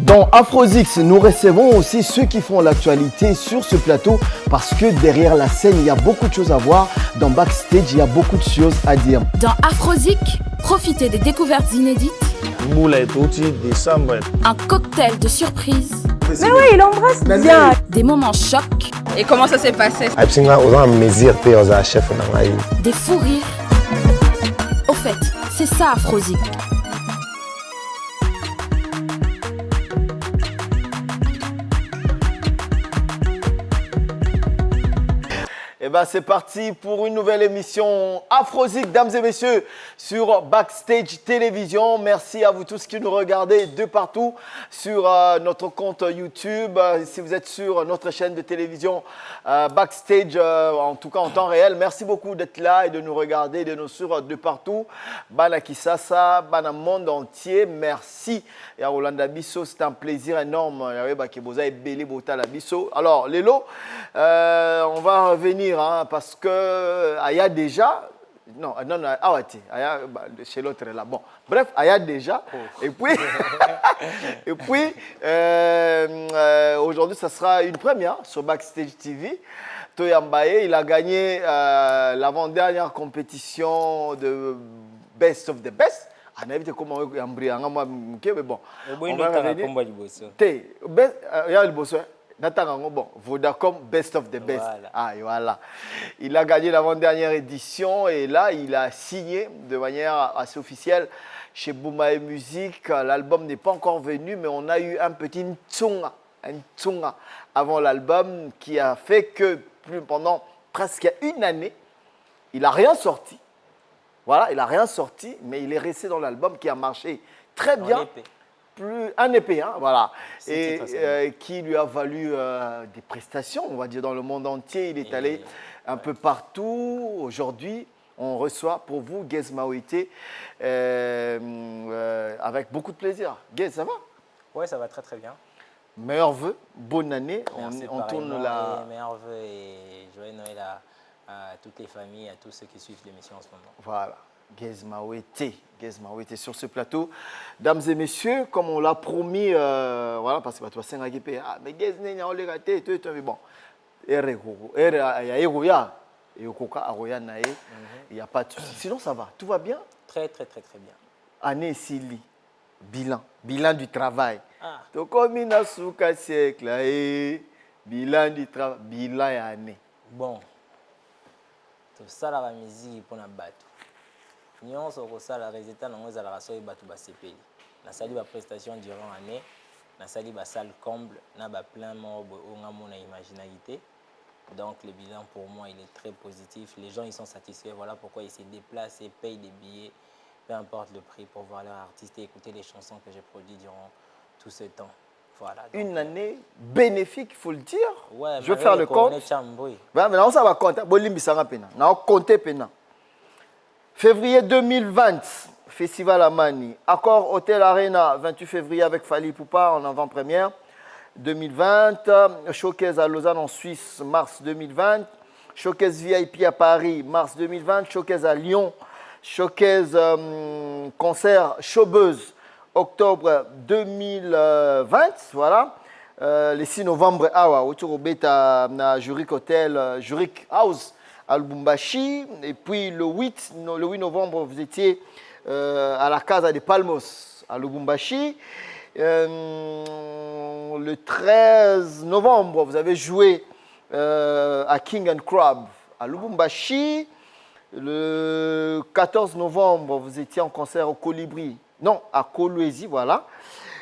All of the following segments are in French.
Dans Afrozix, nous recevons aussi ceux qui font l'actualité sur ce plateau parce que derrière la scène, il y a beaucoup de choses à voir. Dans Backstage, il y a beaucoup de choses à dire. Dans Afrozix, profitez des découvertes inédites. Un cocktail de surprises. Mais oui, il embrasse bien. Des moments chocs. Et comment ça s'est passé? Des fous rires. Au fait, c'est ça Afrozix. Et ben c'est parti pour une nouvelle émission Afrozix, dames et messieurs, sur Backstage Télévision. Merci à vous tous qui nous regardez de partout sur notre compte YouTube. Si vous êtes sur notre chaîne de télévision Backstage, en tout cas en temps réel, merci beaucoup d'être là et de nous regarder, de nous suivre de partout. Bana Kisasa, Bana monde entier, merci. Et à Rolanda Bisso, c'est un plaisir énorme. Alors, Lélo, on va revenir. Parce que Aya déjà, non, chez l'autre là. Bon, bref, Aya déjà. Et puis, aujourd'hui, ça sera une première sur Backstage TV. Toyambaye, il a gagné l'avant-dernière compétition de Best of the Best. On a vu comment il a mais bon. On va revenir. Bon, Vodacom Best of the Best. Voilà. Ah, voilà. Il a gagné l'avant-dernière édition et là, il a signé de manière assez officielle chez Boumae Music. L'album n'est pas encore venu, mais on a eu un petit tsunga avant l'album qui a fait que pendant presque une année, il n'a rien sorti. Voilà, il n'a rien sorti, mais il est resté dans l'album qui a marché très bien. Un épée, hein, voilà, et qui lui a valu des prestations, on va dire, dans le monde entier. Il est allé un peu partout. Aujourd'hui, on reçoit pour vous Gez Mawete avec beaucoup de plaisir. Gez, ça va? Oui, ça va très très bien. Meilleurs vœux, bonne année. Merci, on tourne la... Meilleurs vœux et joyeux Noël à toutes les familles, à tous ceux qui suivent l'émission en ce moment. Voilà. Gez Mawete sur ce plateau. Dames et messieurs, comme on l'a promis, voilà, parce que tu vas s'engager, mais Gez n'est pas le gâté, mais bon, il n'y a pas de souci. Sinon, ça va, tout va bien? Très, très, très, très bien. Année Sili, bilan du travail. Donc, comme il a souka siècle, bilan du travail, bilan et année. Bon, tout ça, la musique pour la battre. Nous avons la résultat dans les alassons et battu basepeli. Na sali ba prestation durant l'année, na sali ba salle comble, na ba plein mort on a mon imaginalité. Donc le bilan pour moi il est très positif. Les gens ils sont satisfaits. Voilà pourquoi ils se déplacent et payent des billets, peu importe le prix pour voir leur artiste et écouter les chansons que j'ai produites durant tout ce temps. Voilà. Donc, une année bénéfique, il faut le dire. Ouais, je vais faire le compte. Maintenant ça va compter. Bolimbi sanga pena. Na compter pena. Février 2020, Festival Amani. Accord Hôtel Arena, 28 février avec Fali Poupa en avant-première. 2020, Showcase à Lausanne en Suisse, mars 2020. Showcase VIP à Paris, mars 2020. Showcase à Lyon. Showcase concert Showbuzz, octobre 2020. Voilà. Le 6 novembre, autour au Beta, na Zurich Hotel, Zurich House. À Lubumbashi, et puis le 8 novembre, vous étiez à la Casa de Palmos, à Lubumbashi. Le 13 novembre, vous avez joué à King and Crab, à Lubumbashi. Le 14 novembre, vous étiez en concert au Colibri, non, à Kolwezi, voilà.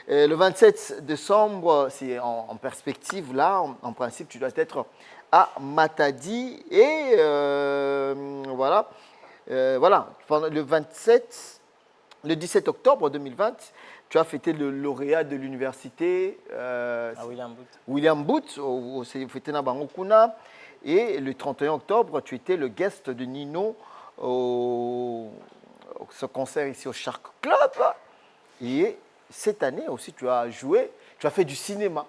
Le 27 décembre, c'est en perspective, là, en principe, tu dois être à Matadi et voilà. Pendant le 17 octobre 2020, tu as fêté le lauréat de l'université à William Booth au fêté na Bangokuna, et le 31 octobre, tu étais le guest de Nino au ce concert ici au Shark Club. Et cette année aussi, tu as joué, tu as fait du cinéma.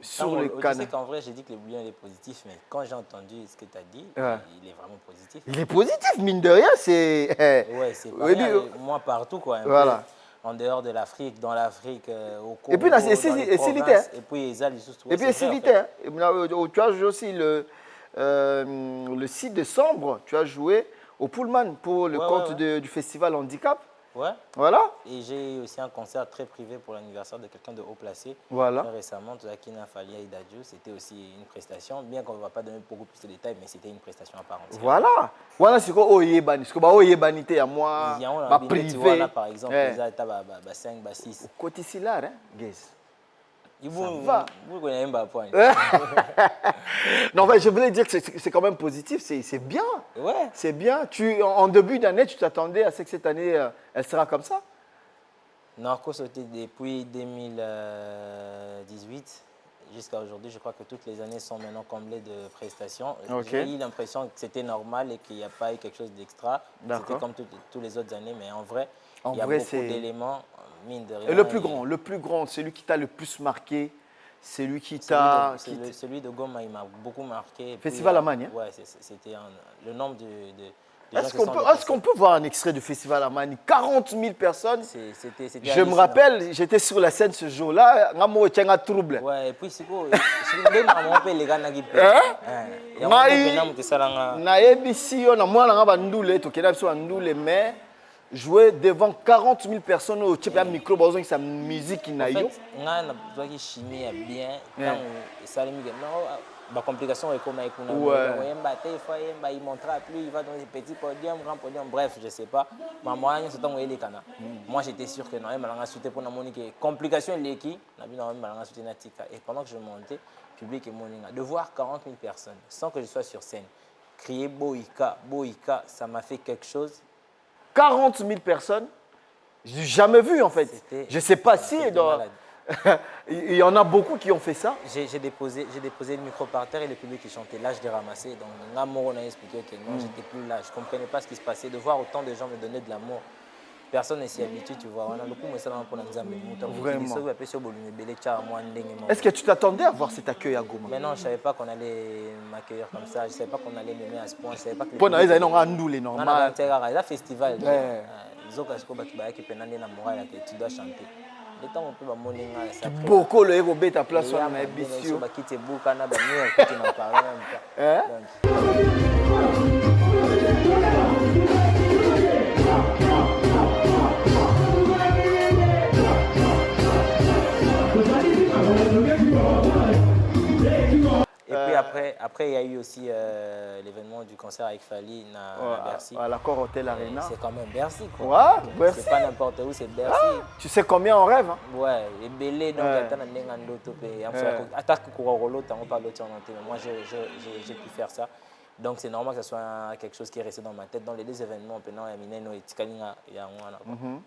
Sur le canal. Tu sais qu'en vrai, j'ai dit que le bilan est positif, mais quand j'ai entendu ce que tu as dit, il est vraiment positif. Il est positif, mine de rien, c'est... Ouais, c'est pas rien, moi partout, quoi. Voilà. en dehors de l'Afrique, dans l'Afrique, au Congo, Et puis, là, dans les provinces, et puis, ils allaient juste. Et puis, c'est vite. Hein. Tu as joué aussi le 6 décembre, tu as joué au Pullman pour le compte du festival Handicap. Ouais. Voilà. Et j'ai eu aussi un concert très privé pour l'anniversaire de quelqu'un de haut placé. Voilà. Très récemment, Akina Falia Idadjo, c'était aussi une prestation, bien qu'on ne va pas donner beaucoup plus de détails, mais c'était une prestation à part entière. Voilà. Voilà ce qu'on Oyebani. Ce qu'on a Oyebani, à moi, ma privé. Par exemple, ils ont 5, 6. Côté Silar, hein, guys. Vous connaissez même pas point. Non, mais je voulais dire que c'est quand même positif, c'est bien. Ouais. C'est bien. En début d'année, tu t'attendais à ce que cette année, elle sera comme ça? Narco sauté depuis 2018 jusqu'à aujourd'hui. Je crois que toutes les années sont maintenant comblées de prestations. Okay. J'ai eu l'impression que c'était normal et qu'il n'y a pas eu quelque chose d'extra. C'était comme toutes les autres années, mais en vrai, il y a beaucoup d'éléments, mine de rien. Et le plus grand, celui qui t'a le plus marqué, celui qui t'a... Celui de Goma, il m'a beaucoup marqué. Festival Amani, hein? Ouais, c'était le nombre de Est-ce qu'on peut voir un extrait du Festival Amani? 40 000 personnes. Je me rappelle, j'étais sur la scène ce jour-là, j'ai eu un trouble. Ouais, et puis c'est quoi? Les gars n'ont pas mais jouer devant 40 000 personnes au type de micro, par exemple, sa musique. En fait, on a besoin chimie bien. La complication est comme il montrera plus, il va dans les petits podiums, grand podium, bref, je ne sais pas. Mais moi, j'étais sûr que non, il m'a sauté pour la complication est qui, et pendant que je montais, public et moninga, de voir 40 000 personnes sans que je sois sur scène, crier Boïka, Boïka, ça m'a fait quelque chose. 40 000 personnes, je n'ai jamais vu en fait. Je ne sais pas si il y en a beaucoup qui ont fait ça. J'ai déposé le micro par terre et le public qui chantait. Là, je l'ai ramassé. Donc, on a expliqué que non, j'étais plus là. Je ne comprenais pas ce qui se passait. De voir autant de gens me donner de l'amour. Personne ne s'y habitue, tu vois. Vraiment. Est-ce que tu t'attendais à voir cet accueil à Goma? Mais non, je ne savais pas qu'on allait m'accueillir comme ça. Je ne savais pas qu'on allait m'aimer à ce point. Je ne savais pas que normal. C'est un festival. Tu dois chanter. Beaucoup le héros bête à place on a ambitieux. Et puis après, il y a eu aussi l'événement du concert avec Fali à Bercy. À l'accord Hôtel Arena. C'est quand même Bercy, quoi. Ouais, Bercy. C'est pas n'importe où, c'est Bercy. Ah, tu sais combien on rêve, hein? Ouais, et Belé, donc moi, j'ai pu faire ça. Donc c'est normal que ce soit quelque chose qui est resté dans ma tête. Dans les deux événements,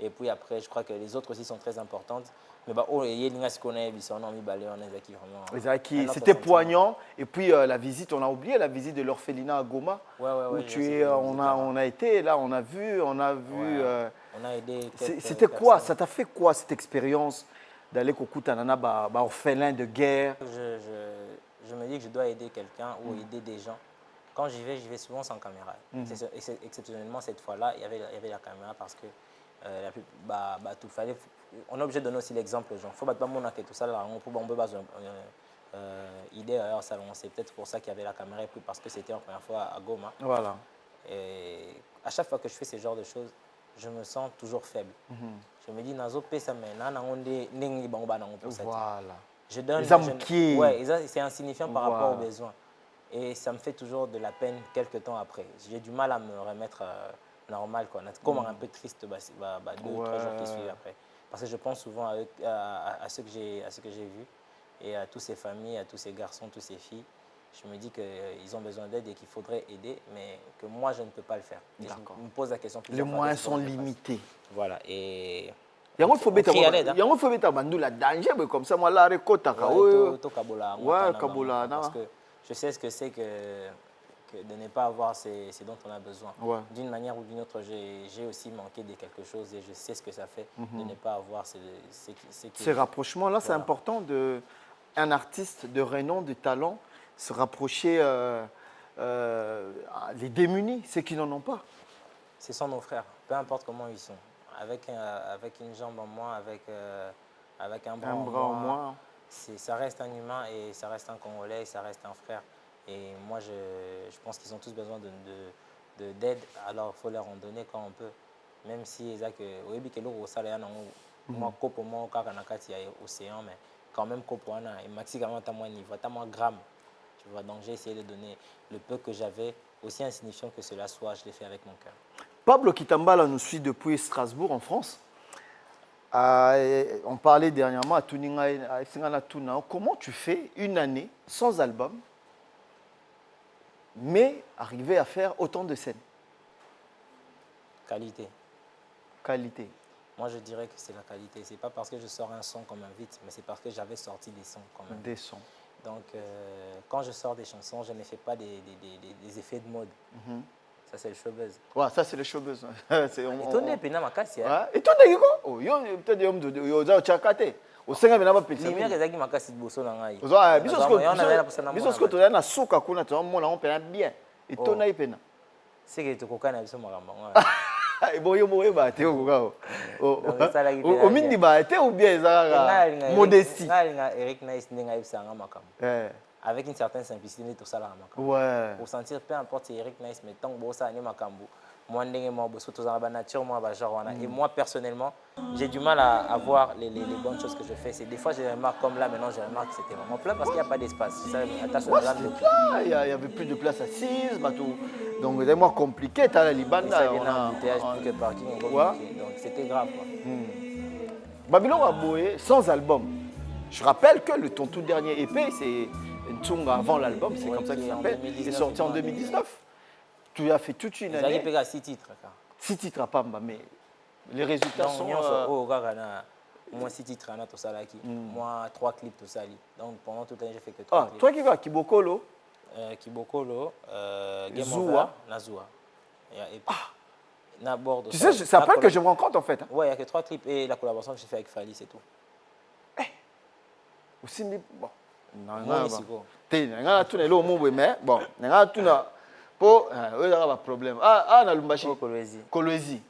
et puis après, je crois que les autres aussi sont très importantes. Mais c'était poignant. Et puis la visite, on a oublié la visite de l'orphelinat à Goma. Où on a été, là, on a vu. On a aidé. C'était quoi? Ça t'a fait quoi cette expérience d'aller au Nana, orphelin de guerre? Je me dis que je dois aider quelqu'un ou aider des gens. Quand j'y vais souvent sans caméra. Exceptionnellement, cette fois-là, il y avait la caméra parce que tout fallait. On est obligé de donner aussi l'exemple aux gens. Il faut pas que tout ça, on peut idée à salon. C'est peut-être pour ça qu'il y avait la caméra et puis parce que c'était la première fois à Goma. Voilà. Et à chaque fois que je fais ce genre de choses, je me sens toujours faible. Je me dis, Nazo pesa mena voilà. Je donne. C'est insignifiant par rapport aux besoins. Et ça me fait toujours de la peine quelques temps après. J'ai du mal à me remettre normal, quoi. Comme un peu triste 2 ou 3 jours qui suivent après. Parce que je pense souvent à ce que j'ai vu et à toutes ces familles, à tous ces garçons, toutes ces filles. Je me dis qu'ils ont besoin d'aide et qu'il faudrait aider, mais que moi, je ne peux pas le faire. Et je me pose la question. Les moyens sont limités. Voilà. Et il y a un faut la danger, mais comme ça, moi, là, parce que je sais ce que c'est que de ne pas avoir ce dont on a besoin. D'une manière ou d'une autre, j'ai aussi manqué de quelque chose et je sais ce que ça fait de ne pas avoir ces rapprochements-là, c'est important d'un artiste de renom, de talent, se rapprocher les démunis, ceux qui n'en ont pas. Ce sont nos frères, peu importe comment ils sont. avec une jambe en moins, avec un bras Un bras en moins. Ça reste un humain et ça reste un Congolais et ça reste un frère. Et moi, je pense qu'ils ont tous besoin d'aide, alors il faut leur en donner quand on peut. Même si moi, copo moi, il y a océan, mais quand même, copo, et maxi, quand même, niveau, moins gramme. Tu vois, donc j'ai essayé de donner le peu que j'avais, aussi insignifiant que cela soit, je l'ai fait avec mon cœur. Pablo Kitambala nous suit depuis Strasbourg, en France. On parlait dernièrement à Singana Tuna. Comment tu fais une année sans album, mais arriver à faire autant de scènes? Qualité. Qualité. Moi, je dirais que c'est la qualité. Ce n'est pas parce que je sors un son comme un vite, mais c'est parce que j'avais sorti des sons quand même. Des sons. Donc, quand je sors des chansons, je ne fais pas des effets de mode. Ça, c'est le showbuzz. Ouais, ça, c'est le showbuzz. Étonné, pena makasi. Étonné, quoi? Yo, peut-être yo za chakate. Au senga bena ba pesa. Lumière ezaki makasi boso na ngai. Biso sko to na suka kuna to mona on pena bien. Étonné pena. C'est que tu kokana biso makambo. Et bon, yo moye ba te ko. O mindi ba te ou bien ezaka modestie. Ngai Eric Nice ndinga ibsanga makambo. Avec une certaine simplicité, tout ça là. Ouais. Pour sentir, peu importe si Eric Nice, mais tant que ça n'est makambo, moi surtout dans la nature, moi genre et moi personnellement, j'ai du mal à voir les bonnes choses que je fais. C'est des fois je remarque comme là maintenant je remarque que c'était vraiment plat parce qu'il n'y a pas d'espace. Il y avait plus de place assise, donc c'est moins compliqué. Tu as la Libana, on a un embouteillage plus que parking, donc c'était grave quoi. Babylon a Boé sans album. Je rappelle que ton tout dernier EP, c'est Ntunga avant l'album, c'est comme ça qu'il s'appelle. Il est sorti en 2019. Tu as fait toute une année. Il y a 6 titres. 6 titres à Pamba, mais les résultats sont... Moi, 6 titres, moi, 3 clips, tout ça. Donc pendant toute l'année, j'ai fait que 3 clips. Toi qui vas, Kibokolo Kibokolo, Game Zoua. Over, Nazua. Tu sais, c'est après que je me rends compte en fait. Ouais, il n'y a que 3 clips et la collaboration que j'ai fait avec Fali, c'est tout. Aussi, bon. Non, bon, un problème. Na Lumbashi. Kolwezi.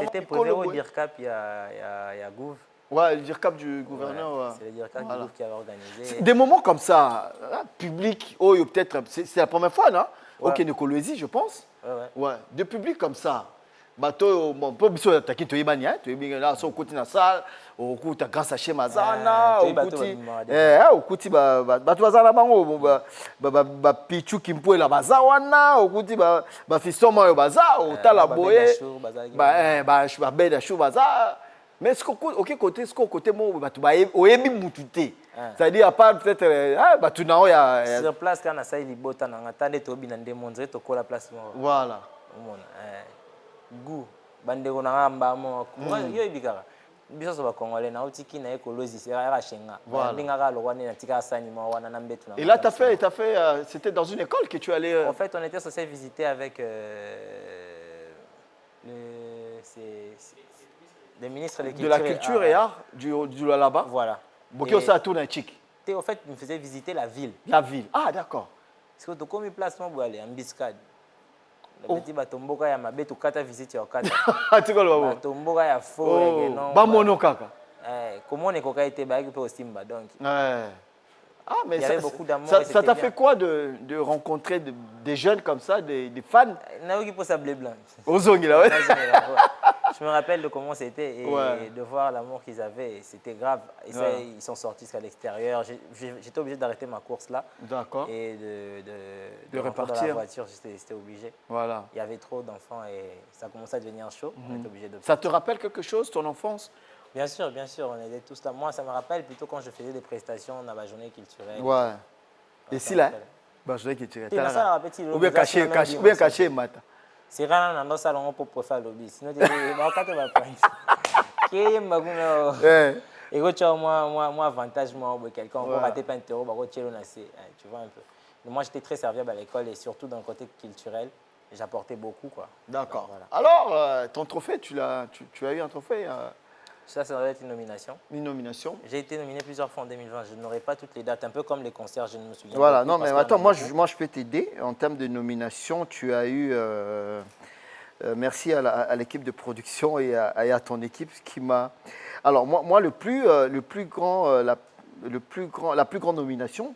C'était posé au DIRCAP, il y a Gouv. Ouais, le DIRCAP du gouverneur. Ouais, c'est le DIRCAP du Gouv qui avait organisé. Des moments comme ça, public, peut-être, c'est la première fois, non? Ouais. Ok, de Kolwezi, je pense. Ouais. De public comme ça. Bateau, bon, pas besoin d'attaquer, tu es banni, tu es là, sur le côté de la salle, au côté de grâce à chez Mazana, au côté, bateau Mazana, ba pichu kimpo la bazawana, au côté, ba fistoma baza, au talaboye, ba beda chou baza. Mais ce côté, moi, bateau ba oyebi mutute. C'est-à-dire, à part peut-être, bateau nao ya. Sur place, quand on a ça, il y a bota, on a tandé tobi na démontrer, to la place. Voilà. Goût bandeko na ngamba mo yo ibikaka biso so ba congolais na otiki na ekolozi c'est ra chenga ndinga ka lokwane na tika sani mo wana na mbetu na. Et là t'as fait c'était dans une école que tu allais En fait on était censé visiter avec le ministre de la culture et art du là-bas. Voilà. Bokyo ça tourne un chic. En fait il me faisait visiter la ville. La ville. Ah d'accord. Parce que to comme place mo aller en biscade. Petit batomboka ya mabe tukata visite ya okata. Batomboka ya fo non. Ba mono kaka. Comment on est coca été ba pe Osimba donc. Mais il y avait beaucoup d'amour. Ça t'a fait quoi de rencontrer des jeunes comme ça, des fans? Na qui pour ça blé blanc. Ozongi là ouais. Je me rappelle de comment c'était et de voir l'amour qu'ils avaient, c'était grave. Et ça, ils sont sortis jusqu'à l'extérieur. J'étais obligé d'arrêter ma course là. D'accord. Et de repartir dans la voiture, j'étais obligé. Voilà. Il y avait trop d'enfants et ça commençait à devenir chaud. On était obligé de ça te rappelle quelque chose, ton enfance? Bien sûr, on était tous là. Moi, ça me rappelle plutôt quand je faisais des prestations dans la journée culturelle. Ouais. Et si là, la journée culturelle. Ou bien caché, Mata. C'est rare dans nos salons pour faire le lobby. Sinon, tu vas prendre. Et quand tu as moi avantage, moi, quelqu'un, on va rater plein de terreaux, tu vois un peu. Moi, j'étais très serviable à l'école et surtout dans le côté culturel, j'apportais beaucoup. D'accord. Voilà. Alors, ton trophée, tu as eu un trophée Ça doit être une nomination. Une nomination. J'ai été nominé plusieurs fois en 2020. Je n'aurai pas toutes les dates, un peu comme les concerts, je ne me souviens pas. Voilà, non, mais attends, moi je peux t'aider. En termes de nomination, tu as eu Merci à l'équipe de production et à ton équipe qui m'a. Alors moi la plus grande nomination,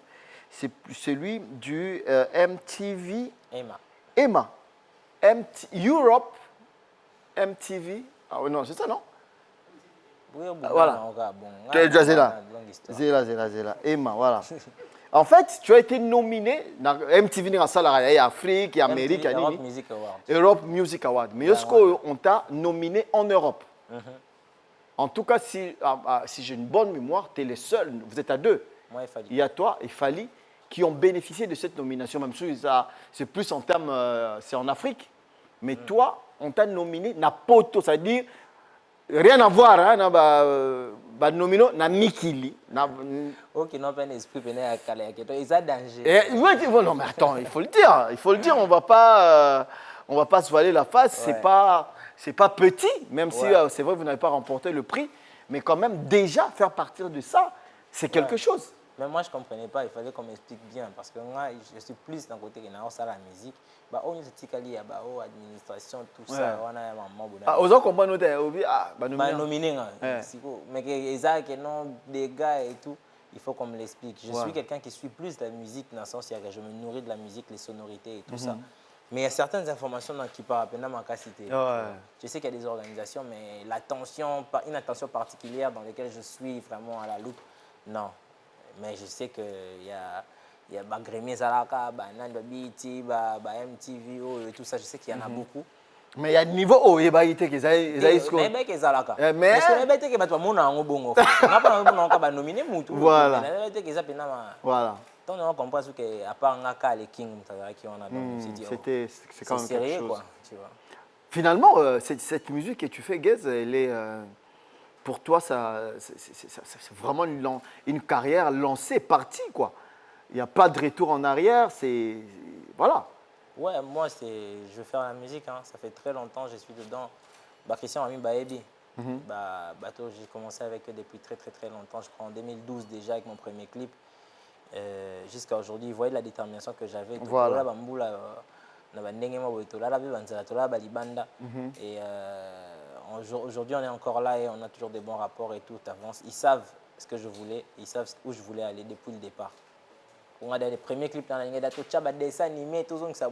c'est celui du MTV. Emma. Europe. MTV. Ah non, c'est ça, non? Voilà. Zéla. Emma, voilà. En fait, tu as été nominé dans MTV, dans Afrique, Amérique, Europe Music Award. Europe Music Award. Mais on t'a nominé en Europe. En tout cas, si j'ai une bonne mémoire, tu es les seuls, vous êtes à deux. Moi et Fali. Il y a toi et Fali qui ont bénéficié de cette nomination. Même si c'est plus en termes, c'est en Afrique. Mais toi, on t'a nominé Napoto, c'est-à-dire rien à voir, hein, nomino na Mikili. Ok, non, pas un esprit péné à Calais, ils ont danger. Non, mais attends, il faut le dire, on va pas se voiler la face, ouais. C'est pas petit, même si c'est vrai que vous n'avez pas remporté le prix, mais quand même déjà faire partir de ça, c'est quelque chose. Mais moi, je ne comprenais pas, il fallait qu'on m'explique bien, parce que moi, je suis plus d'un côté qui n'a pas la musique. Bah, on est administration, tout ça, on a un moment. Aux autres, on va noter, nominé. Mais que non, des gars et tout, il faut qu'on me l'explique. Je suis quelqu'un qui suit plus de la musique, dans le sens où je me nourris de la musique, les sonorités et tout ça. Mais il y a certaines informations qui parlent à ma cité. Je sais qu'il y a des organisations, mais une attention particulière dans laquelle je suis vraiment à la loupe, non. Mais je sais qu'il y a Grémé Zalaka, Nando BT, MTV et tout ça, je sais qu'il y en a beaucoup. Mais il y a un niveau haut, il y a des Mais il y a des Zalaka. Mais il y a des gens qui ont bon. Nominé Moutou. Voilà. Voilà. Donc on comprend qu'à part Ngaka, les Kings, c'est quand même sérieux, quelque chose. Quoi, tu vois. Finalement, cette musique que tu fais, Guez, elle est... Pour toi, c'est vraiment une carrière lancée, partie, quoi. Il n'y a pas de retour en arrière, c'est... Voilà. Ouais, moi, je veux faire la musique, hein. Ça fait très longtemps que je suis dedans. Christian Ami Baebi. J'ai commencé avec eux depuis très longtemps. Je crois en 2012 déjà avec mon premier clip. Jusqu'à aujourd'hui, vous voyez la détermination que j'avais. Voilà. Et aujourd'hui, on est encore là et on a toujours des bons rapports et tout avance. Ils savent ce que je voulais, ils savent où je voulais aller depuis le départ. On a des premiers clips dans la dessin animé, tout ça,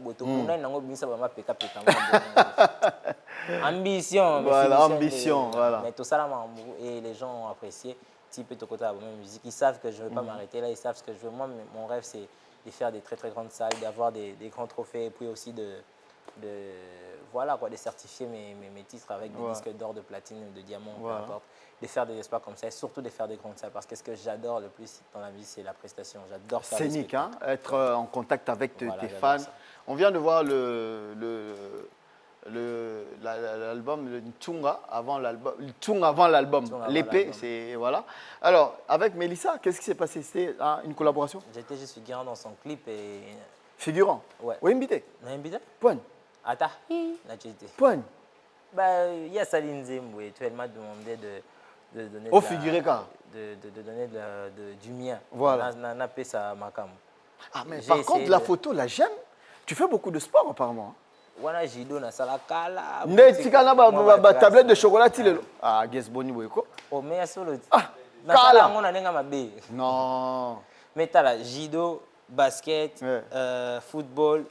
ambition. Voilà, ambition, voilà. Mais tout ça, et les gens ont apprécié. Musique. Ils savent que je ne veux pas m'arrêter là, ils savent ce que je veux. Moi, mon rêve, c'est de faire des très grandes salles, d'avoir des grands trophées et puis aussi de certifier mes titres avec des disques d'or, de platine, de diamant, peu importe. De faire des espoirs comme ça et surtout de faire des grandes salles. Parce que ce que j'adore le plus dans la vie, c'est la prestation. J'adore faire scénique, hein, être en contact avec tes fans. Ça. On vient de voir l'album, le Tchunga avant l'album. L'épée, c'est... Voilà. Alors, avec Mélissa, qu'est-ce qui s'est passé? C'était une collaboration? J'étais juste figurant dans son clip et... Figurant? Ouais. Oui, invité? Non, invité? Point. Attends. Point. Il y a Saline Zemboué, elle m'a demandé de donner de donner du mien. Voilà. On a fait ça à Makam. Ah, mais par contre, la photo, là, j'aime. Tu fais beaucoup de sport, apparemment. Wana jido na salakala. Netika na ba tablette de chocolat tilelo. Ah, guess boni boyko. Oh, mais solo. Ah, kala ngona nenga mabe. Non. Mais t'as là judo, basket, football,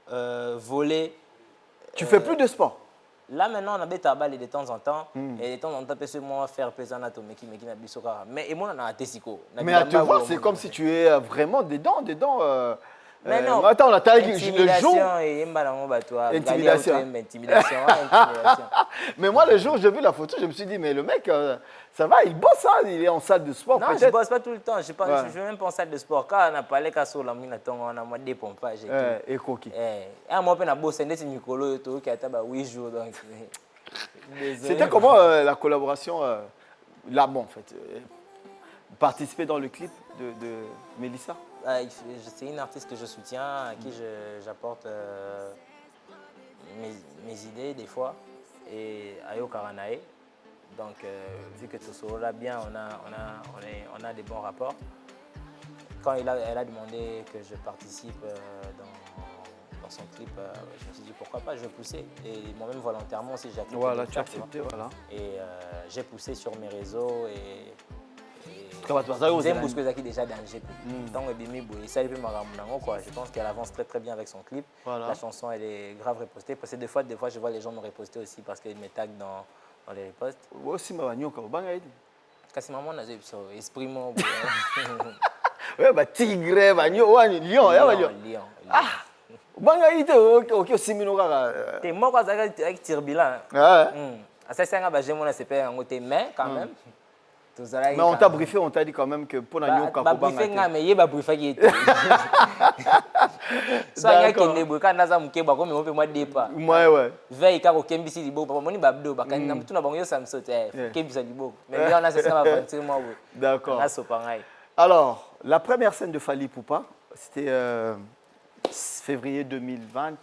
volley. Tu fais plus de sport? Là maintenant on a des balle de temps en temps et de temps en temps peut moi faire plaisir anatomique mais qui n'a bisoka. Mais moi on a tesiko. Mais à te voir, c'est comme si tu es vraiment dedans. Mais non. Attends, on a le jour. Intimidation. Mais moi, le jour où j'ai vu la photo, je me suis dit, mais le mec, ça va, il bosse, hein, il est en salle de sport. Non, je ne bosse pas tout le temps. Je ne vais même pas en salle de sport. Quand on a parlé de ça, on a des pompages. Et coquille. Moi, je bosse, c'est Nicolo qui a 8 jours. C'était comment la collaboration là, bon, en fait, participer dans le clip de Mélissa? C'est une artiste que je soutiens, à qui j'apporte mes idées des fois, et Ayo Karanae. Donc, vu que tout ça là bien, on a des bons rapports. Quand elle a demandé que je participe dans son clip, je me suis dit pourquoi pas, je vais pousser. Et moi-même volontairement aussi, j'ai accepté. Voilà, tu as accepté, voilà. Et j'ai poussé sur mes réseaux et j'aime beaucoup déjà danger. Donc je pense qu'elle avance très très bien avec son clip. Voilà. La chanson elle est grave repostée. Parce que des fois je vois les gens me reposter aussi parce qu'ils me taguent dans les reposts. Aussi ma banyoka banga idi. Kasi maman n'a pas esprit mon. Ouais bah tigre banyo wani lion ya banyo. Lion. Ah. Banga idi OK simino kaka. T'es mort quand avec Tirbila. Ouais. Ça c'est un bah j'ai mon aspect en côté mais quand même. Mais on t'a briefé, on t'a dit quand même que pour Nagno Kako briefé mais il va briefer qui était. Ça y qui ne boka naza mukeba comme on peut moi départ. Ouais. Veille car au Kembisi libo papa moni babdo bakani tout na bango ça me saute Kembisi libo. Mais bien on a c'est ça va penser moi oui. D'accord. Na sopangai. Alors, la première scène de Fally Ipupa, c'était février 2020.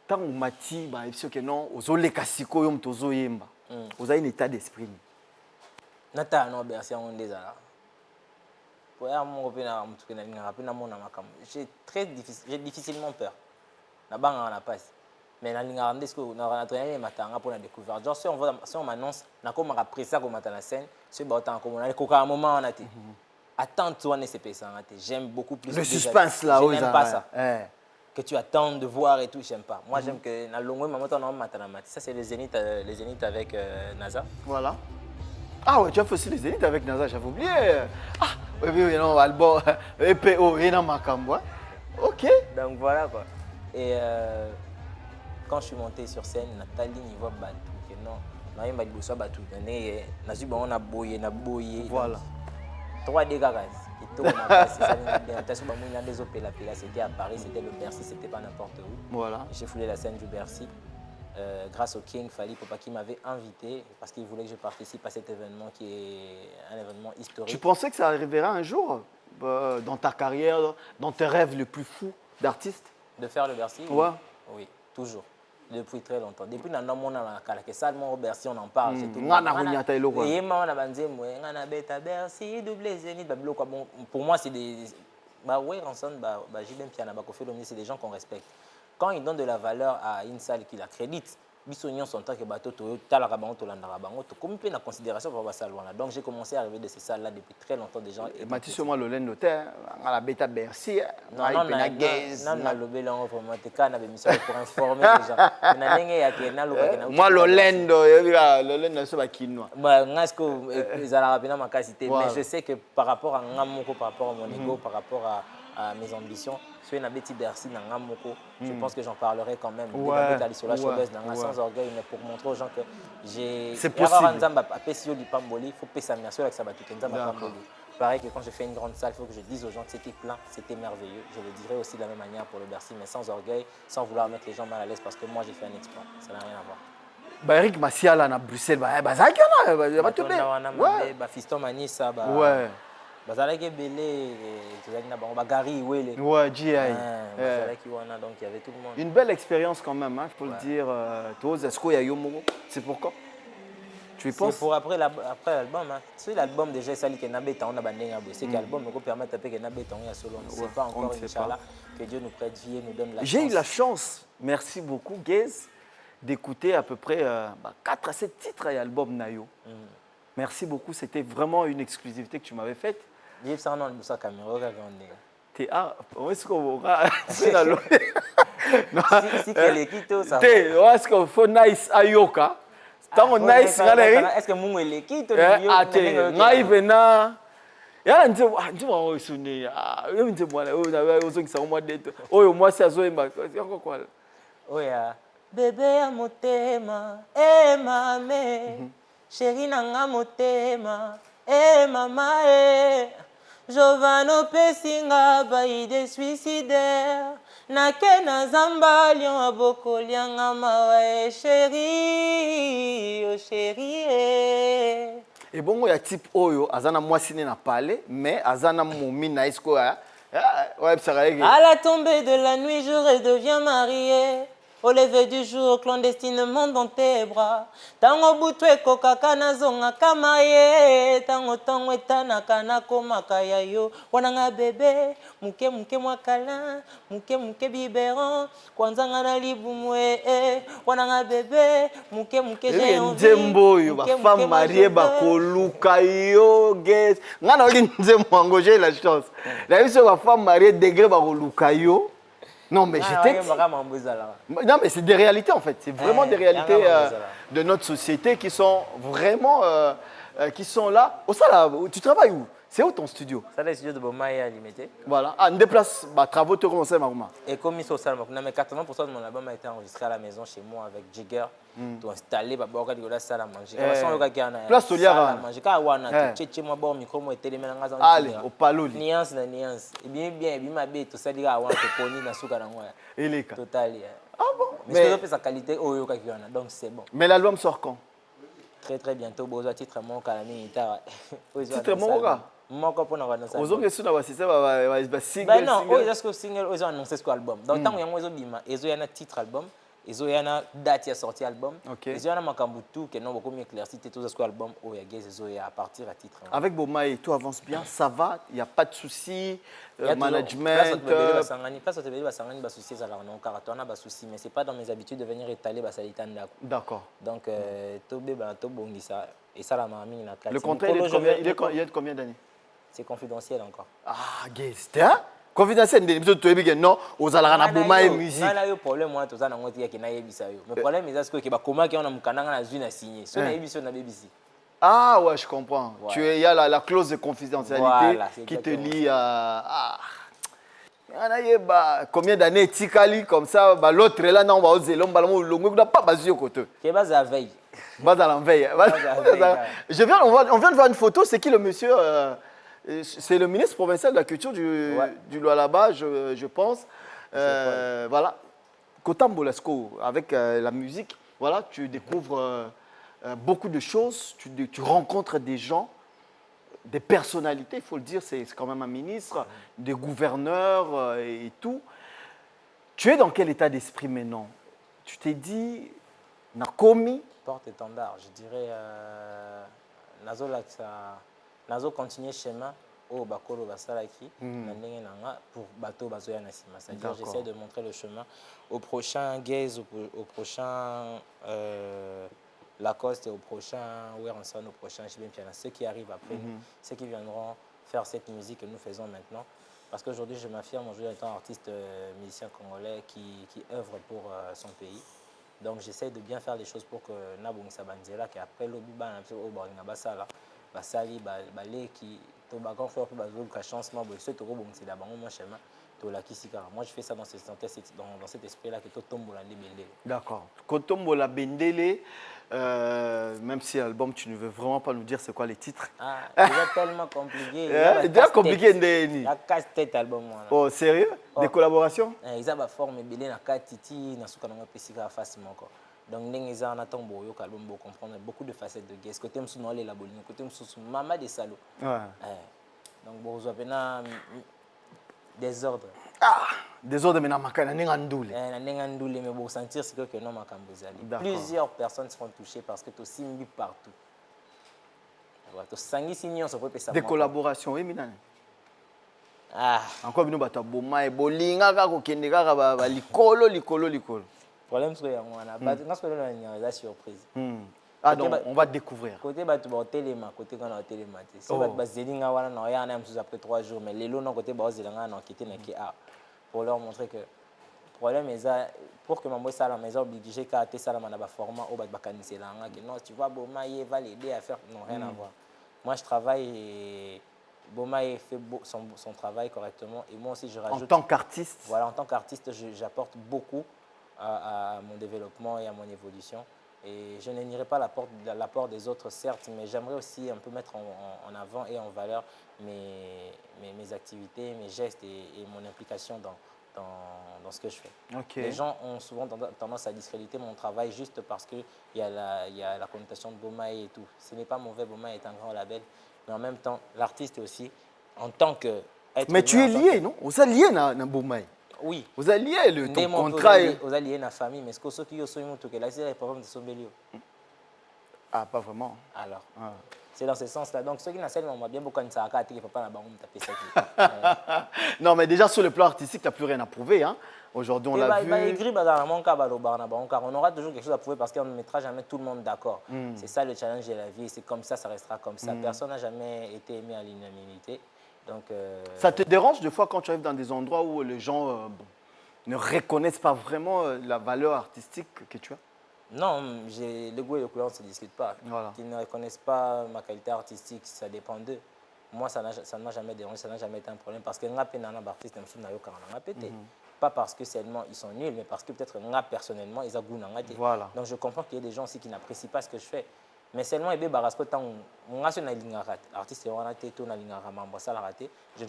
Tant on m'a dit bah que non, aux olekasiko yom tozo yemba. Vous avez un état d'esprit. Nata no bersi on des ala. J'ai difficilement peur. Na banga na passe. Mais na linga ndesco na traîner matanga pour la découverte. Genre si on m'annonce na comme après ça comme na scène, c'est ba autant comme na koka un moment on a été. Attends toi ne c'est pas ça. J'aime beaucoup plus le suspense là, je n'aime pas ça. Que tu attends de voir et tout, j'aime pas. Moi j'aime que na longo maman on matana mat. Ça c'est les Zénith avec NASA. Voilà. Ah ouais, tu as fait aussi les Zénith avec NASA, j'avais oublié. Ah, oui, non, album, EPO, et dans ma cambo. Ok. Donc voilà quoi. Et quand je suis monté sur scène, Nathalie, il voit Batou. Non, il m'a dit que Batou. On a boyé. Voilà. 3D gagas. C'était à Paris, c'était le Bercy, c'était pas n'importe où. Voilà. J'ai foulé la scène du Bercy. Grâce au King Fally Ipupa qui m'avait invité parce qu'il voulait que je participe à cet événement qui est un événement historique. Tu pensais que ça arriverait un jour dans ta carrière, dans tes rêves les plus fous d'artiste? De faire le Bercy? Ouais. Oui, toujours. Depuis très longtemps. Depuis que mon au Bercy, on en parle. Pour moi, c'est des... c'est des gens qu'on respecte. Quand ils donnent de la valeur à une salle qui l'accrédite, donc j'ai commencé à arriver de ces salles là depuis très longtemps déjà. Mathieu moi le lend d'hôtel à la bêta Bercy. Non, pour informer les gens. Moi le lend c'est pas quinoa. Mais je sais que par rapport à Ngamoko, par rapport à mon ego, par rapport à mes ambitions, je pense que j'en parlerai quand même. Sans orgueil, mais pour montrer aux gens que j'ai... C'est possible. Pareil que quand je fais une grande salle, il faut que je dise aux gens que c'était plein, c'était merveilleux. Je le dirai aussi de la même manière pour le Bercy, mais sans orgueil, sans vouloir mettre les gens mal à l'aise parce que moi j'ai fait un exploit. Ça n'a rien à voir. Eric Massiala à Bruxelles, Fiston Manissa, Bazalaki Belé, Gary Wele. Ouais, GI. Donc il y avait tout le monde. Une belle expérience quand même, il faut le dire. C'est pourquoi? Tu y penses? C'est pour après l'album. C'est l'album déjà, c'est l'album qui permet de taper c'est pas encore, Inch'Allah, que Dieu nous prête vie et nous donne la chance. J'ai eu la chance, merci beaucoup, Gaze, d'écouter à peu près 4 à 7 titres à l'album Nayo. Merci beaucoup, c'était vraiment une exclusivité que tu m'avais faite. Si est-ce qu'il faut nice ayoka? Tant nice est-ce que mon équipe bébé ya motema mame chéri nanga motema mama Giovanni pesinga baide suicidaire nake na zamba lion aboko lianga mawa chéri oh chéri et bon ya type oyo azana mwasine na parler mais azana momi na isko à la tombée de la nuit je redeviens marié Au lever du jour, clandestinement dans tes bras. Tango butwe kokaka nazonga kamaye. Tango etanaka nakomaka yayo. Wananga bébé, muke mwakala, muke biberon. Kwanzanga na libumwe, wananga bébé, muke j'ai envie. Nzembo yo, ba femme mariée bakoluka yo, guess. Ngana oli nzembo ango, j'ai la chance. La vie sur ma femme mariée degré bakoluka yo. Non, mais j'étais... Non, mais c'est des réalités, en fait. C'est vraiment des réalités de notre société qui sont vraiment... qui sont là. Oh, ça, là, tu travailles où? C'est où ton studio? Ça, c'est le studio de Bomaye à Limité. Voilà. Ah, on déplace. Bah, travaux, tu commences à Marouma. Et comme ils sont salles, mais 80% de mon album a été enregistré à la maison chez moi avec Jigger. Tout installé, bah, on a la salle à manger. Place Toliara. Manger. Quand on a tchétché, moi, bon, micro, moi, télé, mais on a allez, au paloli. Nuance, la nuance. Et bien, ma bête, tout ça, dit, on a connu dans souka dans moi. Et les cas. Total. Ah bon? Mais c'est sa qualité, donc c'est bon. Mais l'album sort quand? Très bientôt, besoin titre mon calami. Titre mon gars. Moi, quand on a annoncé. Aux autres, c'est un single. Ben non, ils ont single, ils ont annoncé ce album. Donc, tant qu'ils ont un titre album, ils ont une date qui a sorti album. Ils ont un makambutu qui n'a beaucoup mieux éclairci tout ce album. Ils ont à partir à titre. Avec Bomaye, tout avance bien, ça va, il n'y a pas de soucis, management. Mais ce n'est pas dans mes habitudes de venir étaler Basalitanda. D'accord. Donc, et ça, la mamie, le contrat, il est de combien d'années? C'est confidentiel encore. Ah, guest, hein? Confidentiel, non, aux alarana Bomaye musique. Il y a un problème, moi, tout ça, il y a un problème, c'est que comment on a un canal à signé. Si on a BBC, on a BBC. Ah ouais, je comprends. Voilà. Il y a la clause de confidentialité voilà, qui te lie à... Combien d'années Tikali comme ça, l'autre est là, non, on va pas basé au côté. Qui est basé à veille. Basé à la veille. On vient de voir une photo, c'est qui le monsieur c'est le ministre provincial de la culture du Lualaba, je pense. Voilà. Kotambo Lasco, avec la musique, voilà, tu découvres beaucoup de choses, tu rencontres des gens, des personnalités, il faut le dire, c'est quand même un ministre, des gouverneurs et tout. Tu es dans quel état d'esprit maintenant? Tu t'es dit, Nakomi? Porte-étendard, je dirais, Nazo continuer chemin au Bakolo Basalaki, pour bateau Bazoya Nassima. C'est-à-dire, j'essaie de montrer le chemin au prochain Gaze, au prochain Lacoste et au prochain Werenson, au prochain Chibem Piana. Ceux qui arrivent après nous, ceux qui viendront faire cette musique que nous faisons maintenant. Parce qu'aujourd'hui, je m'affirme aujourd'hui étant artiste musicien congolais qui œuvre pour son pays. Donc, j'essaie de bien faire les choses pour que Nabongi Sabanzela, qui après l'Obiba, basali baleki to bakan faire pour bazoka changement bo ce toko bon c'est d'abord mon chemin to la kisika. Moi je fais ça dans cet esprit là que to tombola bendele. D'accord. Quand tombola bendele même si l'album tu ne veux vraiment pas nous dire c'est quoi les titres. Ah, c'est tellement compliqué. C'est déjà compliqué ndeni. La casse-tête album moi. Oh, sérieux? Des collaborations? Ils ont ba forme belé na katiti na suka na pesika facilement quoi. Donc, nous avons comprendre beaucoup de facettes de guest. Côté Msouno, les labolines, côté Msouno, maman des salauds. Donc, vous avez des ordres. Ah, des ordres, mais Nangandoule. Nangandoule, mais vous sentir que non, plusieurs personnes seront touchées parce que tu as mis partout. Des collaborations, oui, Minane. Ah. Encore une fois, Bomaye, Bolinga, Kakokendeka, Likolo. Le problème, c'est qu'on a la surprise. Ah donc, on va découvrir. Côté on téléma, côté quand on téléma. Si on va zélinga voilà, non, il y a un après 3 jours, mais les lots non côté bas zélinga non qui était pour leur montrer que le problème est pour que maman ça la maison obligé qu'à tes ça la manaba format au bas bakanise langa que non tu vois Bomaye va l'aider à faire non rien à voir. Moi je travaille et Bomaye fait son travail correctement et moi aussi je rajoute. En tant qu'artiste. Voilà, en tant qu'artiste, j'apporte beaucoup à mon développement et à mon évolution. Et je ne nierai pas l'apport des autres, certes, mais j'aimerais aussi un peu mettre en avant et en valeur mes activités, mes gestes et mon implication dans ce que je fais. Okay. Les gens ont souvent tendance à discréditer mon travail juste parce qu'il y a la connotation de Bomaye et tout. Ce n'est pas mauvais, Bomaye est un grand label, mais en même temps, l'artiste aussi, en tant que... Mais tu es lié, non? Vous êtes lié à Bomaye. Oui. Vous avez lié ton contrat. Vous avez lié la famille, mais est-ce que ceux qui sont là, c'est les problèmes de son bélier? Ah, pas vraiment. Alors, c'est dans ce sens-là. Donc, ceux qui n'ont pas bien beaucoup de ça, ils ne peuvent pas taper ça. Non, mais déjà sur le plan artistique, tu n'as plus rien à prouver. Hein. Aujourd'hui, on l'a vu. On aura toujours quelque chose à prouver parce qu'on ne mettra jamais tout le monde d'accord. C'est ça le challenge de la vie. C'est comme ça restera comme ça. Personne n'a jamais été aimé à l'unanimité. Donc, ça te dérange des fois quand tu arrives dans des endroits où les gens ne reconnaissent pas vraiment la valeur artistique que tu as? Non, le goût et le couleur ne se discutent pas. Voilà. Qu'ils ne reconnaissent pas ma qualité artistique, ça dépend d'eux. Moi, ça ne m'a jamais dérangé, ça n'a jamais été un problème. Parce que les artistes ne pété. Pas parce que seulement ils sont nuls, mais parce que peut-être moi, personnellement, ils ont goût. Voilà. Donc je comprends qu'il y ait des gens aussi qui n'apprécient pas ce que je fais. Mais seulement, je ne vais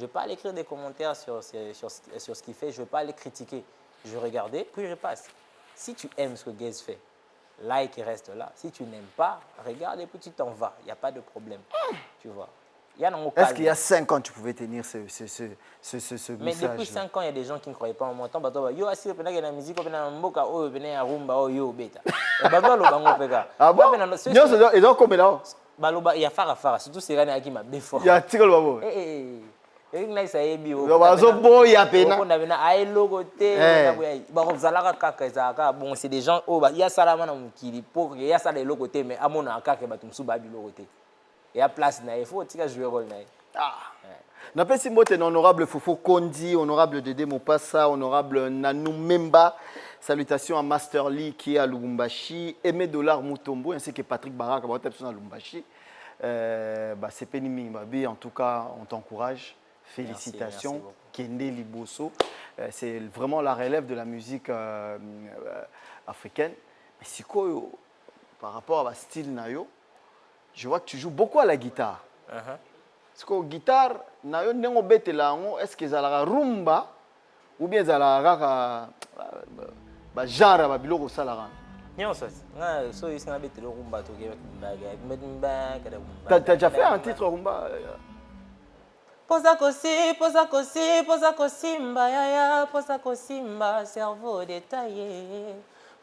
pas aller écrire des commentaires sur ce qu'il fait, je ne vais pas aller critiquer. Je vais regarder, puis je passe. Si tu aimes ce que Gaze fait, like et reste là. Si tu n'aimes pas, regarde et puis tu t'en vas. Il n'y a pas de problème. Tu vois. Est-ce qu'il y a 5 ans, tu pouvais tenir ce message? Mais depuis 5 ans, il y a des gens qui ne croyaient pas en moi. Yo, assis, la musique, la mboka, la rumba, yo, bêta. Ah bon? Ils ont combien là? Il y a Farafara, surtout c'est Rani qui m'a béfort. Il y a Tigol Babo. Bon, c'est des gens, il y a ça là, il y a ça de l'autre côté, mais à mon avis, il y a l'autre côté. Il y a place, il faut jouer rôle. N'appelle si moi, honorable Fofo Kondi, honorable Dédé Mopassa, honorable Nanou Memba. Salutations à Master Lee qui est à Lubumbashi, Aimé Dollar Mutombo, ainsi que Patrick Barak à Lubumbashi. C'est Penimi, en tout cas, on t'encourage. Félicitations. Kende Liboso. C'est vraiment la relève de la musique africaine. Mais c'est quoi, par rapport à style Nayo, je vois que tu joues beaucoup à la guitare. Est-ce que la guitare, est-ce que c'est la rumba ou bien c'est la genre de biloko salara? T'as déjà fait un titre rumba? Posa kosi, mbaya, posa kosi, mba, cerveau détaillé.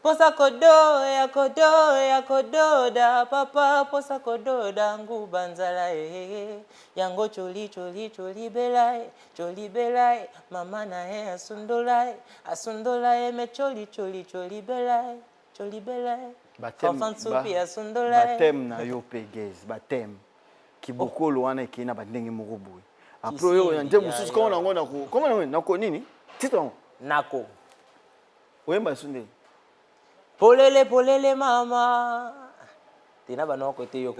Posa kodo, ya kodo, da papa, posa kodo, da ngubanzala, yango choli, belai, mama na asundolai, me choli, belai. Baptême na yo Pegez, baptême. Qui beaucoup loin et qui n'a pas d'engue moroboui. Après, il y a des choses comme on a comment on a nini titre Nako. Oui, ma sunde. Polele mama. Tina bano côté yo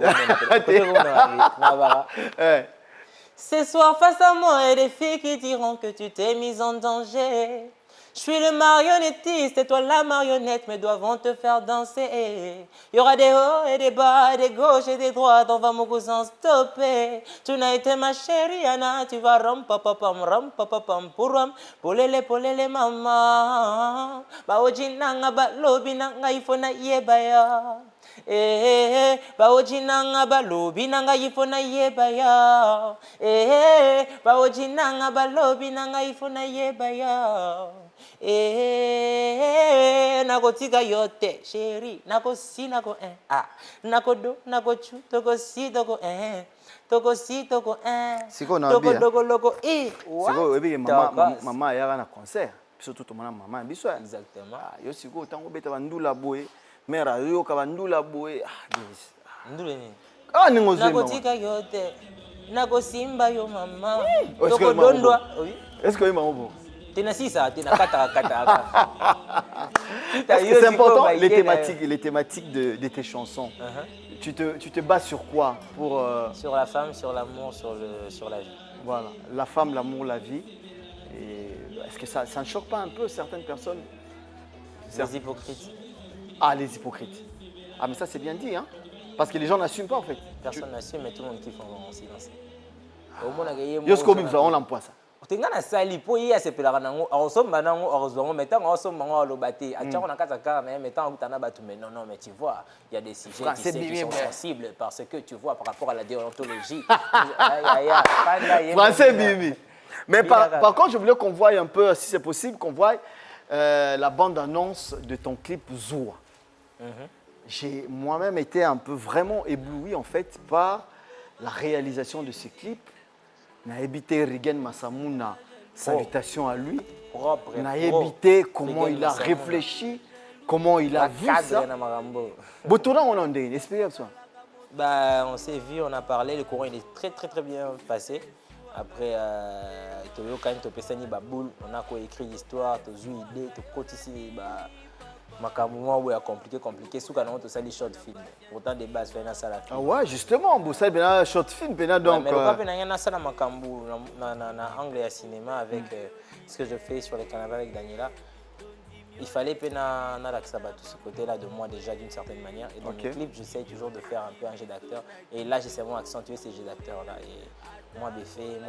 Ce soir face à moi, il y a des filles qui diront que tu t'es mise en danger. Je suis le marionnettiste et toi la marionnette, mais doivent te faire danser. Il y aura des hauts et des bas, des gauches et des droites, on va mon cousin stopper. Tonight ma chérie Anna, tu vas ram papapam pour ram, polele mama. Ba ojinanga ba lobi nanga ifona yebaya. Ba ojinanga ba lobi nanga ifona yebaya. Ba ojinanga ba lobi nanga ifona yebaya. Nakotika yote chérie, nakosi nako nakodo nakochu tokosi toko toko siko na bia toko loko siko ebi mama ya na concert surtout to mama biso exactement yo siko tango beta bandula boye mera yo ka bandula boye ndule ni ningo zema nakotika yote nakosimba yo mama toko dondwa est-ce que maman c'est important, les thématiques de tes chansons. Tu te bases sur quoi pour, Sur la femme, sur l'amour, sur la vie. Voilà, la femme, l'amour, la vie. Est-ce que ça ne choque pas un peu certaines personnes? Les hypocrites. Ah, les hypocrites. Ah, mais ça c'est bien dit, hein? Parce que les gens n'assument pas en fait. Personne n'assume, mais tout le monde kiffe en silence. Yosko Bimza, on l'emploie ça. Tingana sali po iya sepelaka nango osomba nango ozongo metango osomba ngo lobate acha na kata kara na metango kutana batu mais non mais tu vois il y a des sujets qui sont sensibles parce que tu vois par rapport à la déontologie Français Bibi Mais par contre, je voulais qu'on voie un peu, si c'est possible, qu'on voie la bande-annonce de ton clip Zoua. J'ai moi-même été un peu vraiment ébloui en fait par la réalisation de ce clip. N'a évité Rigen Massamouna, salutations à lui. N'a évité comment il a réfléchi, comment il a vu ça. Botouna, on en dit, expliquez ça. Bah, on s'est vu, on a parlé, le courant il est très bien passé. Après, on a écrit l'histoire, tu as eu l'idée, tu as ici, makamou est compliqué, sous canon tu sali short film. Pourtant des bases fait ça la. Ah ouais, justement, vous savez bien short film, bien donc. Mais le pas bien ça na makambu na anglais à cinéma avec ce que je fais sur les canapés avec Daniela. Il fallait que tout ce côté-là de moi déjà d'une certaine manière. Et dans mes clips, j'essaie toujours de faire un peu un jeu d'acteur. Et là, j'essaie vraiment d'accentuer ces jeux d'acteurs-là. Et moi,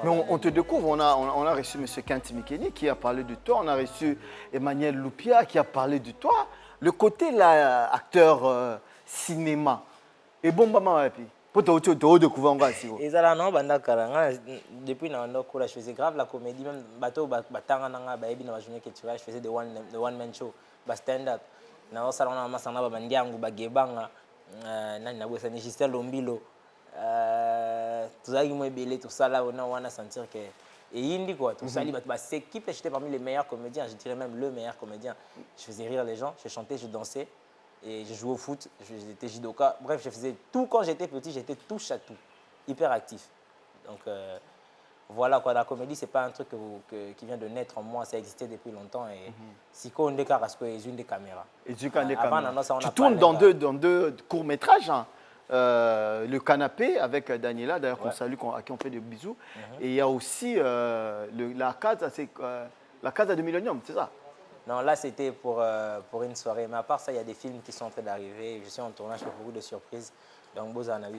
mais on te découvre, on a reçu M. Kanti Mikeni qui a parlé de toi, on a reçu Emmanuel Loupia qui a parlé de toi. Le côté là, acteur cinéma. Et bon, maman, puis. Pour te découvrir encore ici. Et ça là, non, depuis que je faisais grave la comédie, même bateau, je faisais des one-man show, stand-up. Dans salon, on a salon, bandiangu, bagebanga, nani na Gisèle Lombilo. Tout ça, tout ça là, on a sentir que et indi quoi, tout ça, cette équipe, j'étais parmi les meilleurs comédiens, je dirais même le meilleur comédien. Je faisais rire les gens, je chantais, je dansais. Et je jouais au foot, j'étais judoka. Bref, je faisais tout quand j'étais petit, j'étais touche à tout, hyper actif. Donc voilà quoi, la comédie, c'est pas un truc qui vient de naître en moi, ça existait depuis longtemps. Et si on est une des caméras. Et tu tournes dans deux courts-métrages, hein. Le Canapé avec Daniela, d'ailleurs qu'on salue, à qui on fait des bisous. Et il y a aussi la Casa de Millennium, c'est ça? Non, là, c'était pour une soirée. Mais à part ça, il y a des films qui sont en train d'arriver. Je suis en tournage, je fais beaucoup de surprises. Donc, vous en avez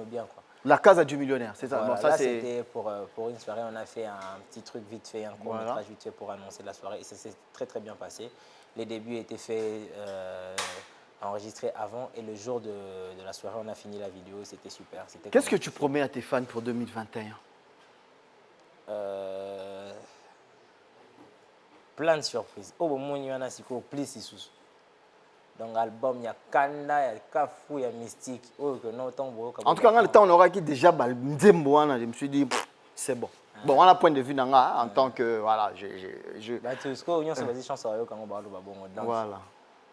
bien, quoi. La Casa du Millionnaire, c'est ça? Voilà, là, c'était pour une soirée. On a fait un petit truc vite fait, un court-métrage vite fait pour annoncer la soirée. Et ça s'est très bien passé. Les débuts étaient faits, enregistrés avant. Et le jour de la soirée, on a fini la vidéo. C'était super. Qu'est-ce que tu promets à tes fans pour 2021? Plein de surprises. Oh, bon, il y en a plus ici. Donc, album, il y a Kanda, il y a Kafou, il y a Mystique. Oh, que non, en tout cas, le temps, on aura qui déjà je me suis dit, c'est bon. Bon, on a point de vue en tant que, voilà, voilà.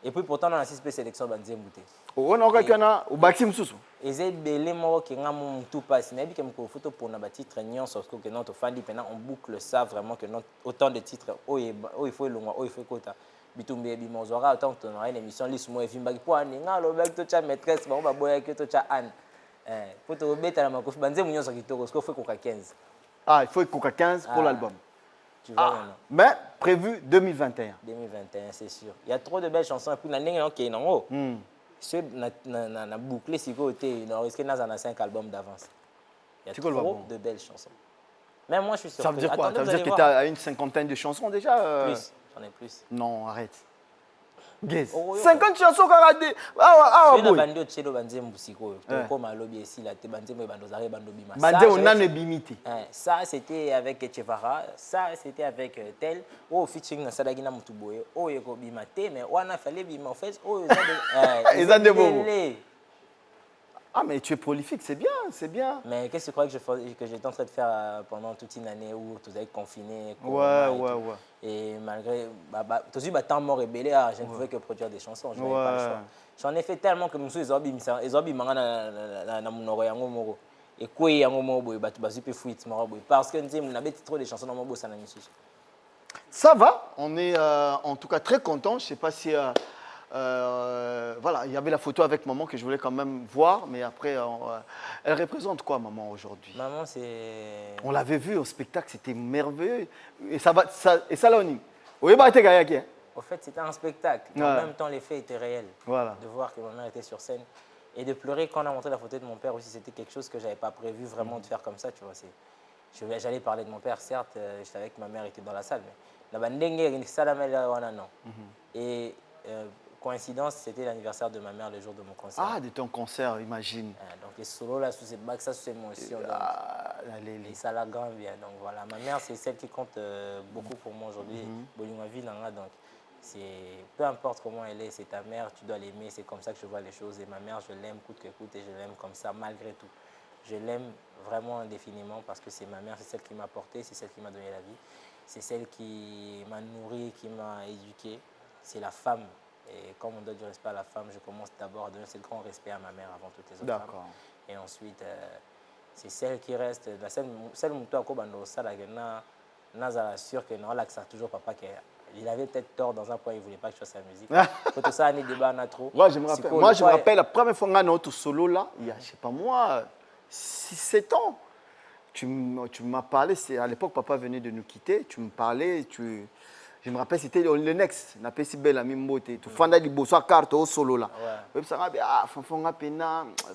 Et puis pourtant, on a 6 sélections dans la bouteille. On aura qu'il y en a au Baxim Soussou. Et c'est belé moi qui n'a tout passe. Mais que me photo pour na titre réunion sur que notre fan dit on boucle ça vraiment que notre autant de titres il faut long il faut quota. Bitumbe bimozora autant on aura une émission liste moi film bagi pour aninga lo bag to cha maîtresse ba ba boya que to cha an. Pour te beta na makofi banze munyo sur kitoko ce qu'il faut coca 15. Ah, il faut coca 15 pour l'album. Tu vois mais prévu 2021. 2021, c'est sûr. Il y a trop de belles chansons et puis na bouclé si côté il risque dans 5 albums d'avance. Il y a trop de belles chansons. Même moi je suis sûr. Ça veut dire quoi? Ça veut dire que tu as une cinquantaine de chansons déjà Plus, j'en ai plus. Non, arrête. 50 chansons karadé. Ah oui. Bando tchelo banze musiko. Comme à lobby ici là, banze mo bando zare bando bima. Bande on a ne bimité. Ça c'était avec Chevara, ça c'était avec tel. Oh featuring na Sadagina Mutuboye. Oh yeko bima te mais wana fallait bima en fait. Oh ils ont des mots. Ah mais tu es prolifique, c'est bien, c'est bien. Mais qu'est-ce que tu crois que j'étais en train de faire pendant toute une année où tu étais confiné? Ouais. Et malgré, tu as eu temps mort rebellé, je ne pouvais que produire des chansons, je n'avais pas le choix. J'en ai fait tellement que je suis obligé na monoro yango moko. Et quoi yango moko ba tu basu pe fuite moko parce que on avait trop de chansons dans mon boss na misusu. Ça va, on est en tout cas très content, je sais pas si voilà, il y avait la photo avec maman que je voulais quand même voir, mais après, elle représente quoi, maman, aujourd'hui? Maman, c'est... On l'avait vu au spectacle, c'était merveilleux. Et ça là, on y... Oui, bah, t'es gagné. Au fait, c'était un spectacle. Ouais. En même temps, les faits étaient réels. Voilà. De voir que ma mère était sur scène. Et de pleurer quand on a montré la photo de mon père aussi, c'était quelque chose que je n'avais pas prévu vraiment de faire comme ça, tu vois. J'allais parler de mon père, certes, je savais que ma mère était dans la salle, mais la bandenge, non. Et coïncidence, c'était l'anniversaire de ma mère le jour de mon concert. Ah, de ton concert, imagine. Donc, les solos là, sous ces bacs, ça, sous émotion. Et ça la grand bien. Donc, voilà. Ma mère, c'est celle qui compte beaucoup pour moi aujourd'hui. Ma vie, donc, peu importe comment elle est, c'est ta mère, tu dois l'aimer. C'est comme ça que je vois les choses. Et ma mère, je l'aime coûte que coûte et je l'aime comme ça, malgré tout. Je l'aime vraiment indéfiniment parce que c'est ma mère, c'est celle qui m'a porté, c'est celle qui m'a donné la vie. C'est celle qui m'a nourri, qui m'a éduqué. C'est la femme. Et comme on doit du respect à la femme, je commence d'abord à donner ce grand respect à ma mère avant toutes les autres femmes. Et ensuite, c'est celle qui reste, celle où toi, je suis sûr que non, là, ça toujours papa qui il avait peut-être tort dans un point, il ne voulait pas que je fasse la musique. Pour tout ça, on est débat, on a trop. Moi, je me rappelle la première fois qu'on a notre solo là, il y a, je ne sais pas moi, 6-7 ans. Tu m'as parlé, à l'époque, papa venait de nous quitter, tu me parlais, je me rappelle, c'était le Next, on appelait si belle amie Mbote, tu fais des beaux cartes au solo là. Ouais.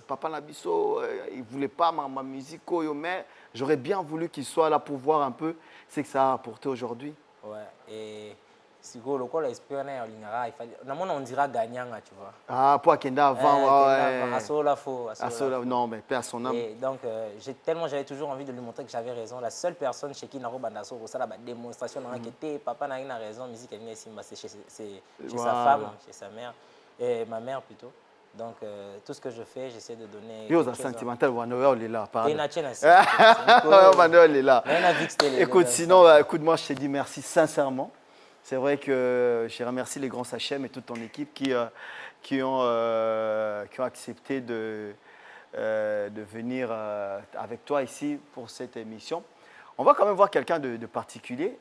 Papa Nabiso, il ne voulait pas ma musique, mais j'aurais bien voulu qu'il soit là pour voir un peu ce que ça a apporté aujourd'hui. Ouais, et si le coup l'esprit on dira gagnant, tu vois. Ah, pour Akenda avant, non, mais paix à son âme. Et donc, j'avais toujours envie de lui montrer que j'avais raison. La seule personne chez qui Naro Bandaso, ça la démonstration, papa n'a pas raison, musique c'est chez sa femme, chez sa mère, et ma mère plutôt. Donc, tout ce que je fais, j'essaie de donner. Yo, sentimental, on est là. Écoute, sinon, écoute-moi, je te dis merci sincèrement. C'est vrai que je remercie les grands Sachem et toute ton équipe qui ont accepté de venir avec toi ici pour cette émission. On va quand même voir quelqu'un de particulier.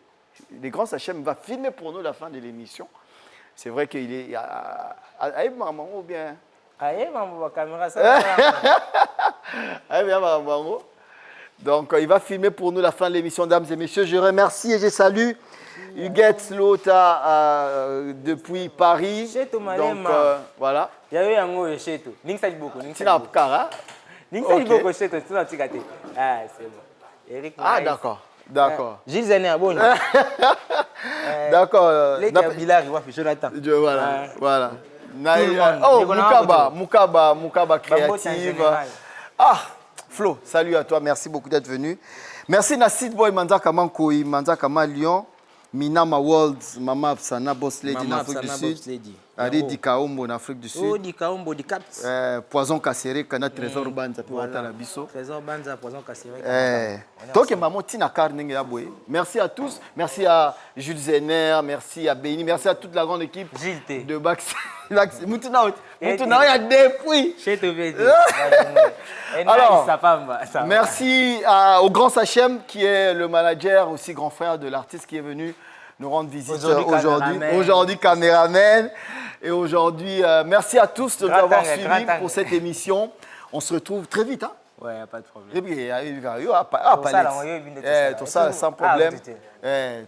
Les grands Sachem va filmer pour nous la fin de l'émission. C'est vrai qu'il est... Aïe, maman, ou bien... Aïe, maman, la caméra, ça Aïe, bien, maman. Donc, il va filmer pour nous la fin de l'émission, dames et messieurs. Je remercie et je salue Huguette Lota depuis Paris. Donc, voilà. Il y a eu un mot chez toi. Ah, d'accord. D'accord. Gilles Zener, bon. D'accord. Jonathan. Voilà. Oh, Moukaba créative. Ah, Flo, salut à toi. Merci beaucoup d'être venu. Merci Nassid Boy Manzaka Mankoui, Manzaka Lyon. Minama World, Mama Absana, Boss Lady en Afrique du Sud. Adi Dikaombo en Afrique du Sud. Oh, Dikaombo, Dikaps. Poison Kasséré, Kana Trésor Banza, puis Watala Bisso. Trésor Banza, Poison Kasséré. Donc, maman Tina Karning Yaboué. Merci à tous. Merci à Jules Zener, merci à Béni, merci à toute la grande équipe de Bax. Moutouna, il y a des fruits. Alors, merci au grand Sachem qui est le manager, aussi grand frère de l'artiste qui est venu nous rendre visite aujourd'hui, caméraman. Et aujourd'hui, merci à tous de nous avoir suivis pour cette émission. On se retrouve très vite. Hein? Oui, il n'y a pas de problème. Tout ça, sans problème.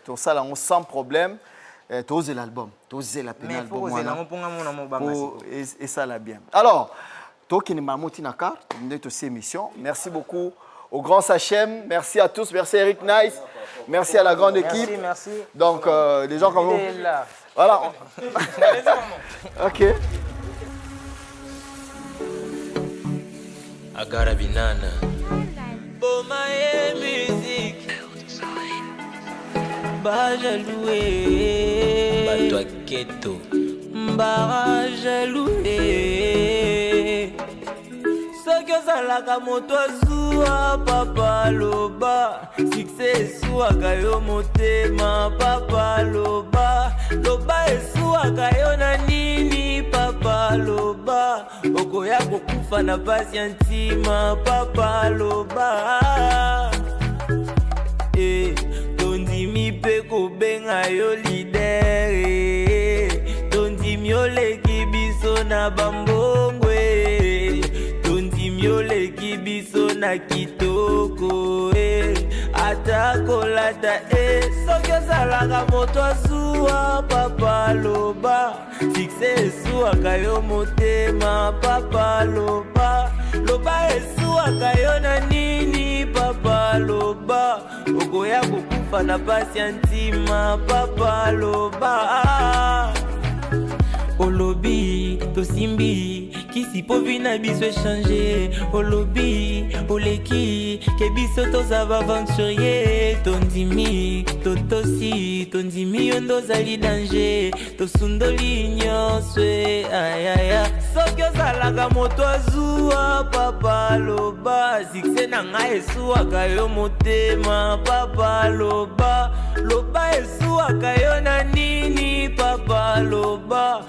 Tout ça, sans problème. Tu oses l'album, tu oses la peine album. Et ça, là, bien. Alors, toi qui n'es pas émission. Merci beaucoup au grand Sachem. Merci à tous. Merci Eric Nice. Merci à la grande équipe. Merci. Donc, les gens comme vous. Voilà. OK. Agara Binana. Bomae musique. Bajaloué. Bato Keto. Bajaloué. Soki ozalaka moto azuwa papa loba succès esuwaka yo motema papa loba loba esuwaka yo na nini papa loba okoya kokufa na pasi ya ntima papa loba tondimi mpe kobenga yo lider tondimi oleki biso na bambongwe Yoleki biso na kitoko atakolata soki ozalaka moto azuwa papa loba succès esuwaka yo motema papa loba loba esuwaka yo na nini papa loba okoya kokufa na pasi ya ntima papa loba Olobi, Tosimbi, qui si povi na biso échanger. Olobi, Oleki, que biso tozava aventurier. Tondimi, Totosi, Tondimi yondo zali danger. Tosundoli nyonswe, aïe aïe aïe. Soki ozalaka moto azua, papa loba. Zikse na nga esuaka yo motema, papa loba. Loba esuaka yo na nini, papa loba.